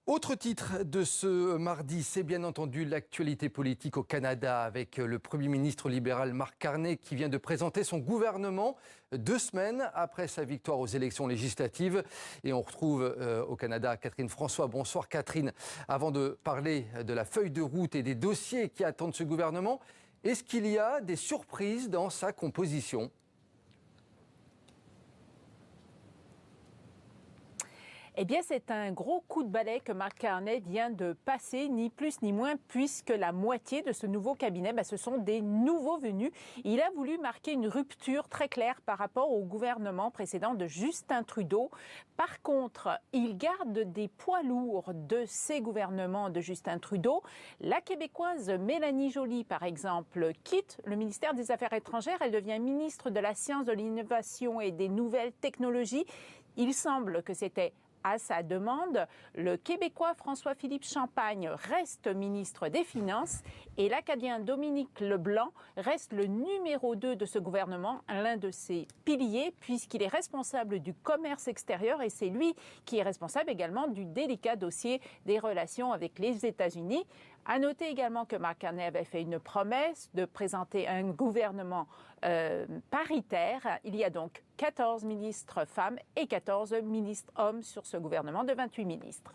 Autre titre de ce mardi, c'est bien entendu l'actualité politique au Canada avec le Premier ministre libéral Mark Carney qui vient de présenter son gouvernement 2 semaines après sa victoire aux élections législatives. Et on retrouve au Canada Catherine François. Bonsoir Catherine. Avant de parler de la feuille de route et des dossiers qui attendent ce gouvernement, est-ce qu'il y a des surprises dans sa composition ? Eh bien, c'est un gros coup de balai que Mark Carney vient de passer, ni plus ni moins, puisque la moitié de ce nouveau cabinet, ce sont des nouveaux venus. Il a voulu marquer une rupture très claire par rapport au gouvernement précédent de Justin Trudeau. Par contre, il garde des poids lourds de ces gouvernements de Justin Trudeau. La Québécoise Mélanie Joly, par exemple, quitte le ministère des Affaires étrangères. Elle devient ministre de la Science, de l'Innovation et des Nouvelles Technologies. Il semble que c'était à sa demande. Le Québécois François-Philippe Champagne reste ministre des Finances et l'Acadien Dominique Leblanc reste le numéro 2 de ce gouvernement, l'un de ses piliers, puisqu'il est responsable du commerce extérieur et c'est lui qui est responsable également du délicat dossier des relations avec les États-Unis. À noter également que Mark Carney avait fait une promesse de présenter un gouvernement paritaire. Il y a donc 14 ministres femmes et 14 ministres hommes sur ce gouvernement de 28 ministres.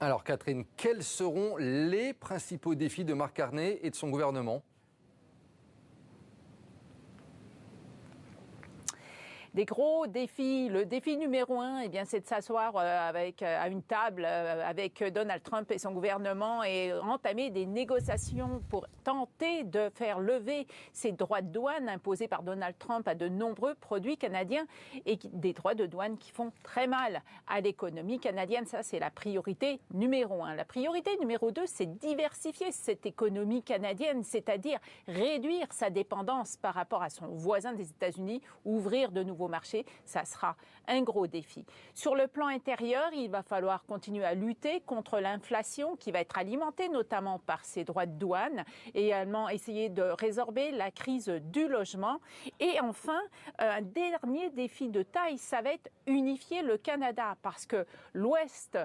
Alors Catherine, quels seront les principaux défis de Mark Carney et de son gouvernement ? Des gros défis. Le défi numéro 1, c'est de s'asseoir à une table avec Donald Trump et son gouvernement et entamer des négociations pour tenter de faire lever ces droits de douane imposés par Donald Trump à de nombreux produits canadiens et des droits de douane qui font très mal à l'économie canadienne. Ça, c'est la priorité numéro 1. La priorité numéro 2, c'est diversifier cette économie canadienne, c'est-à-dire réduire sa dépendance par rapport à son voisin des États-Unis, ouvrir de nouveaux marché, ça sera un gros défi. Sur le plan intérieur, il va falloir continuer à lutter contre l'inflation qui va être alimentée notamment par ces droits de douane et également essayer de résorber la crise du logement. Et enfin, un dernier défi de taille, ça va être unifier le Canada parce que l'Ouest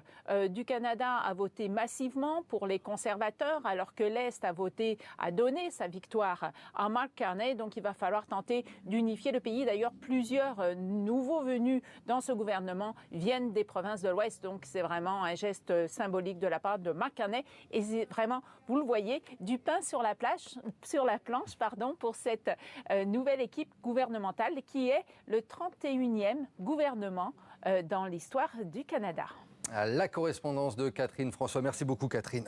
du Canada a voté massivement pour les conservateurs alors que l'Est a donné sa victoire à Mark Carney. Donc il va falloir tenter d'unifier le pays. D'ailleurs, plusieurs nouveaux venus dans ce gouvernement viennent des provinces de l'Ouest. Donc c'est vraiment un geste symbolique de la part de Mark Carney. Et c'est vraiment, vous le voyez, du pain sur la planche, pour cette nouvelle équipe gouvernementale qui est le 31e gouvernement dans l'histoire du Canada. La correspondance de Catherine François. Merci beaucoup Catherine.